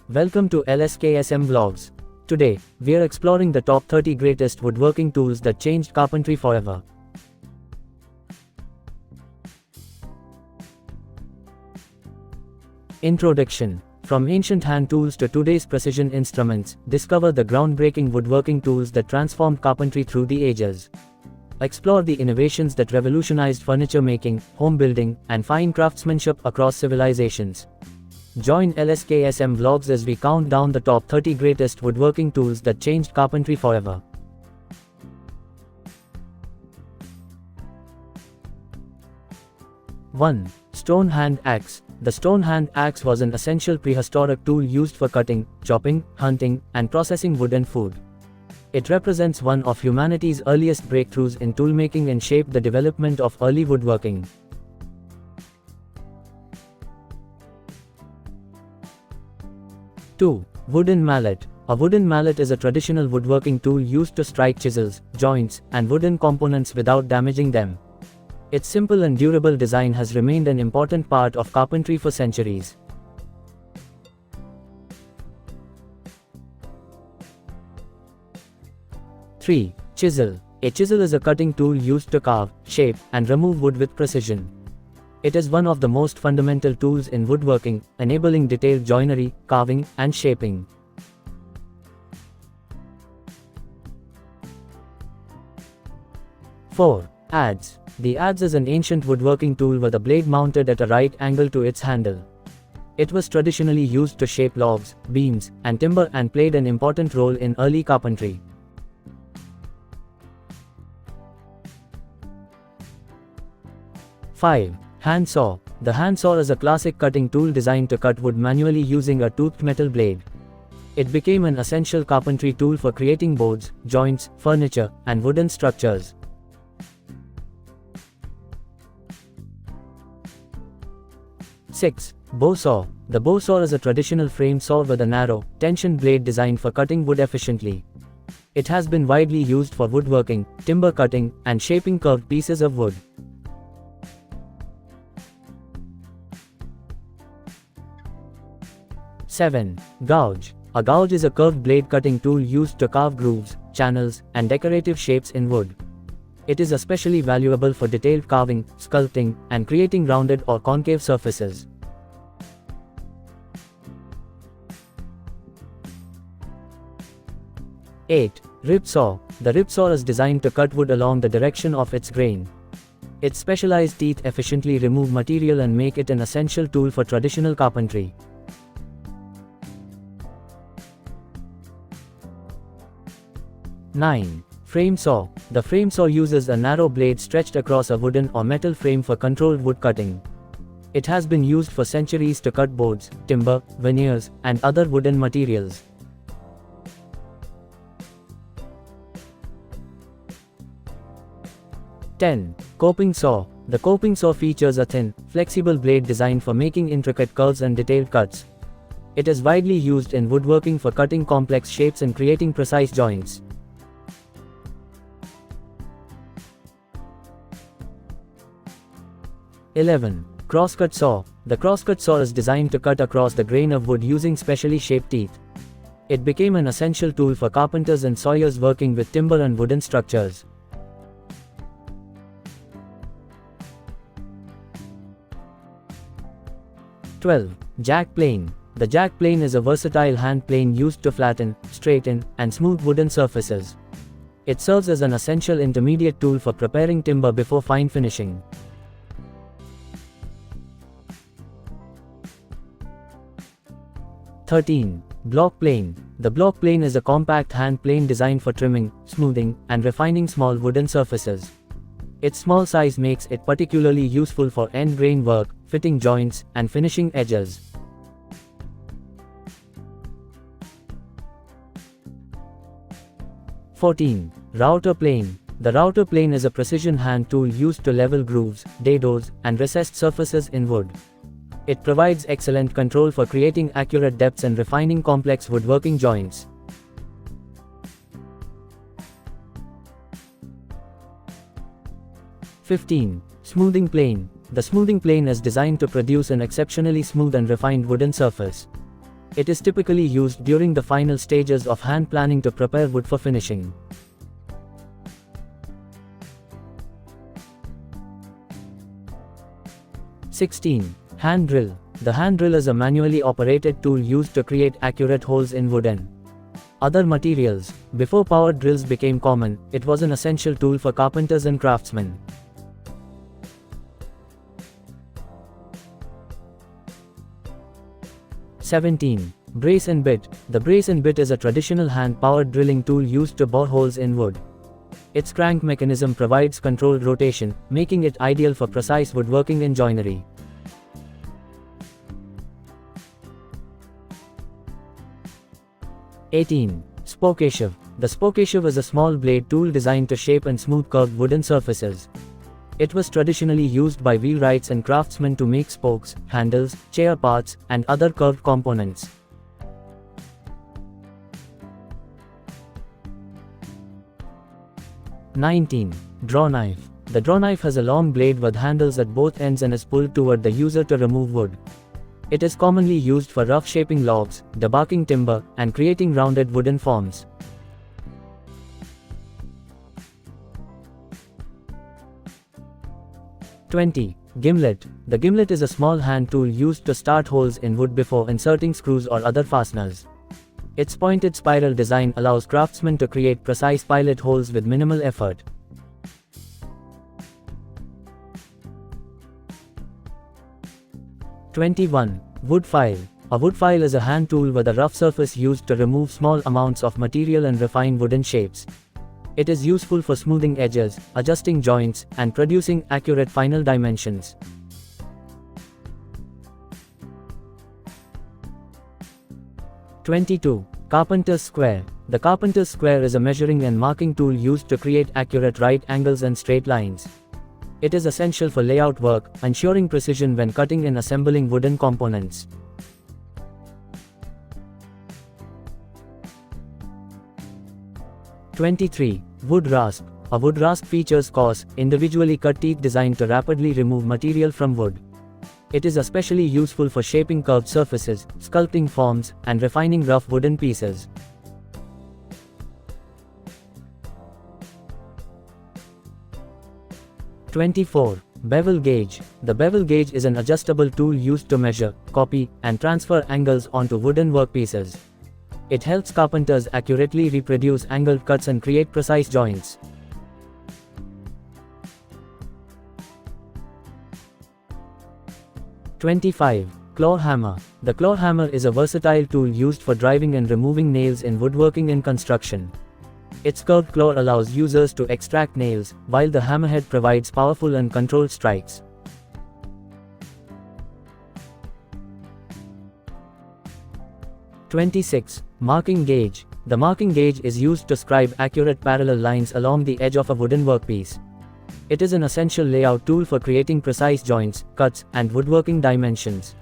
Welcome to LSKSM Vlogs. Today, we are exploring the top 30 greatest woodworking tools that changed carpentry forever. Introduction. From ancient hand tools to today's precision instruments, discover the groundbreaking woodworking tools that transformed carpentry through the ages. Explore the innovations that revolutionized furniture making, home building, and fine craftsmanship across civilizations. Join LSKSM Vlogs as we count down the top 30 greatest woodworking tools that changed carpentry forever. One. Stone hand axe. The stone hand axe was an essential prehistoric tool used for cutting, chopping, hunting, and processing wood and food. It represents one of humanity's earliest breakthroughs in toolmaking and shaped the development of early woodworking. 2. Wooden mallet. A wooden mallet is a traditional woodworking tool used to strike chisels, joints, and wooden components without damaging them. Its simple and durable design has remained an important part of carpentry for centuries. 3. Chisel. A chisel is a cutting tool used to carve, shape, and remove wood with precision. It is one of the most fundamental tools in woodworking, enabling detailed joinery, carving, and shaping. 4. Adze. The adze is an ancient woodworking tool with a blade mounted at a right angle to its handle. It was traditionally used to shape logs, beams, and timber and played an important role in early carpentry. 5. Hand saw. The hand saw is a classic cutting tool designed to cut wood manually using a toothed metal blade. It became an essential carpentry tool for creating boards, joints, furniture, and wooden structures. 6. Bow saw. The bow saw is a traditional frame saw with a narrow, tension blade designed for cutting wood efficiently. It has been widely used for woodworking, timber cutting, and shaping curved pieces of wood. 7. Gouge. A gouge is a curved blade cutting tool used to carve grooves, channels, and decorative shapes in wood. It is especially valuable for detailed carving, sculpting, and creating rounded or concave surfaces. 8. Rib saw. The rib saw is designed to cut wood along the direction of its grain. Its specialized teeth efficiently remove material and make it an essential tool for traditional carpentry. 9. Frame saw. The frame saw uses a narrow blade stretched across a wooden or metal frame for controlled wood cutting. It has been used for centuries to cut boards, timber, veneers, and other wooden materials. 10. Coping saw. The coping saw features a thin, flexible blade designed for making intricate curves and detailed cuts. It is widely used in woodworking for cutting complex shapes and creating precise joints. 11. Crosscut saw. The crosscut saw is designed to cut across the grain of wood using specially shaped teeth. It became an essential tool for carpenters and sawyers working with timber and wooden structures. 12. Jack plane. The jack plane is a versatile hand plane used to flatten, straighten, and smooth wooden surfaces. It serves as an essential intermediate tool for preparing timber before fine finishing. 13. Block plane. The block plane is a compact hand plane designed for trimming, smoothing, and refining small wooden surfaces. Its small size makes it particularly useful for end grain work, fitting joints, and finishing edges. 14. Router plane. The router plane is a precision hand tool used to level grooves, dados, and recessed surfaces in wood. It provides excellent control for creating accurate depths and refining complex woodworking joints. 15. Smoothing plane. The smoothing plane is designed to produce an exceptionally smooth and refined wooden surface. It is typically used during the final stages of hand planing to prepare wood for finishing. Hand drill. The hand drill is a manually operated tool used to create accurate holes in wood and other materials. Before powered drills became common, it was an essential tool for carpenters and craftsmen. Brace and bit. The brace and bit is a traditional hand-powered drilling tool used to bore holes in wood. Its crank mechanism provides controlled rotation, making it ideal for precise woodworking and joinery. Spokeshave. The spokeshave is a small blade tool designed to shape and smooth curved wooden surfaces. It was traditionally used by wheelwrights and craftsmen to make spokes, handles, chair parts, and other curved components. Draw knife. The draw knife has a long blade with handles at both ends and is pulled toward the user to remove wood. It is commonly used for rough shaping logs, debarking timber, and creating rounded wooden forms. Gimlet. The gimlet is a small hand tool used to start holes in wood before inserting screws or other fasteners. Its pointed spiral design allows craftsmen to create precise pilot holes with minimal effort. Wood file. A wood file is a hand tool with a rough surface used to remove small amounts of material and refine wooden shapes. It is useful for smoothing edges, adjusting joints, and producing accurate final dimensions. Carpenter's square. The carpenter's square is a measuring and marking tool used to create accurate right angles and straight lines. It is essential for layout work, ensuring precision when cutting and assembling wooden components. Wood rasp. A wood rasp features coarse, individually cut teeth designed to rapidly remove material from wood. It is especially useful for shaping curved surfaces, sculpting forms, and refining rough wooden pieces. Bevel gauge. The bevel gauge is an adjustable tool used to measure, copy, and transfer angles onto wooden workpieces. It helps carpenters accurately reproduce angled cuts and create precise joints. Claw hammer. The claw hammer is a versatile tool used for driving and removing nails in woodworking and construction. Its curved claw allows users to extract nails, while the hammerhead provides powerful and controlled strikes. Marking gauge. The marking gauge is used to scribe accurate parallel lines along the edge of a wooden workpiece. It is an essential layout tool for creating precise joints, cuts, and woodworking dimensions.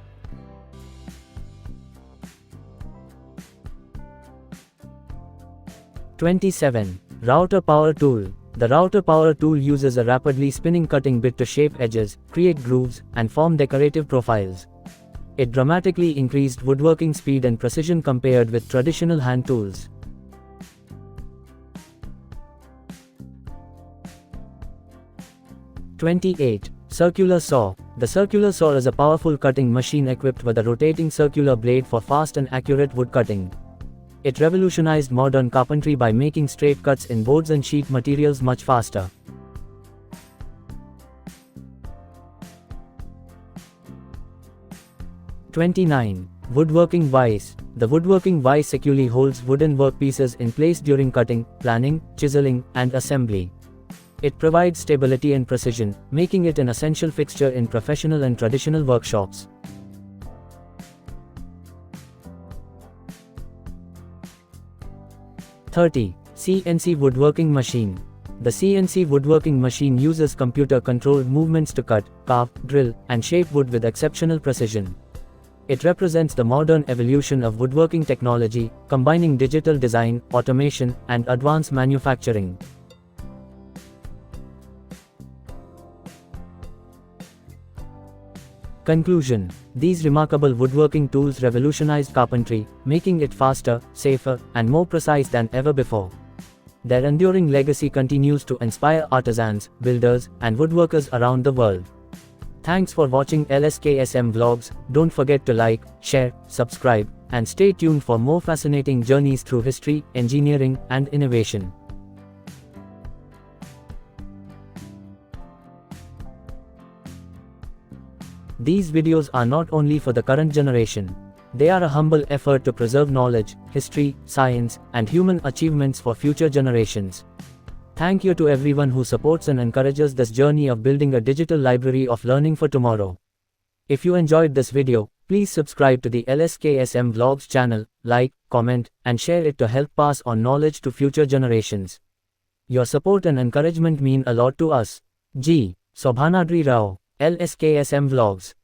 Router power tool. The router power tool uses a rapidly spinning cutting bit to shape edges, create grooves, and form decorative profiles. It dramatically increased woodworking speed and precision compared with traditional hand tools. Circular saw. The circular saw is a powerful cutting machine equipped with a rotating circular blade for fast and accurate wood cutting. It revolutionized modern carpentry by making straight cuts in boards and sheet materials much faster. Woodworking vise. The woodworking vise securely holds wooden workpieces in place during cutting, planing, chiseling, and assembly. It provides stability and precision, making it an essential fixture in professional and traditional workshops. CNC woodworking machine. The CNC woodworking machine uses computer-controlled movements to cut, carve, drill, and shape wood with exceptional precision. It represents the modern evolution of woodworking technology, combining digital design, automation, and advanced manufacturing. Conclusion. These remarkable woodworking tools revolutionized carpentry, making it faster, safer, and more precise than ever before. Their enduring legacy continues to inspire artisans, builders, and woodworkers around the world. Thanks for watching LSKSM vlogs. Don't forget to like, share, subscribe, and stay tuned for more fascinating journeys through history, engineering, and innovation. These videos are not only for the current generation. They are a humble effort to preserve knowledge, history, science, and human achievements for future generations. Thank you to everyone who supports and encourages this journey of building a digital library of learning for tomorrow. If you enjoyed this video, please subscribe to the LSKSM Vlogs channel, like, comment, and share it to help pass on knowledge to future generations. Your support and encouragement mean a lot to us. G. Sobhanadri Rao, LSKSM Vlogs.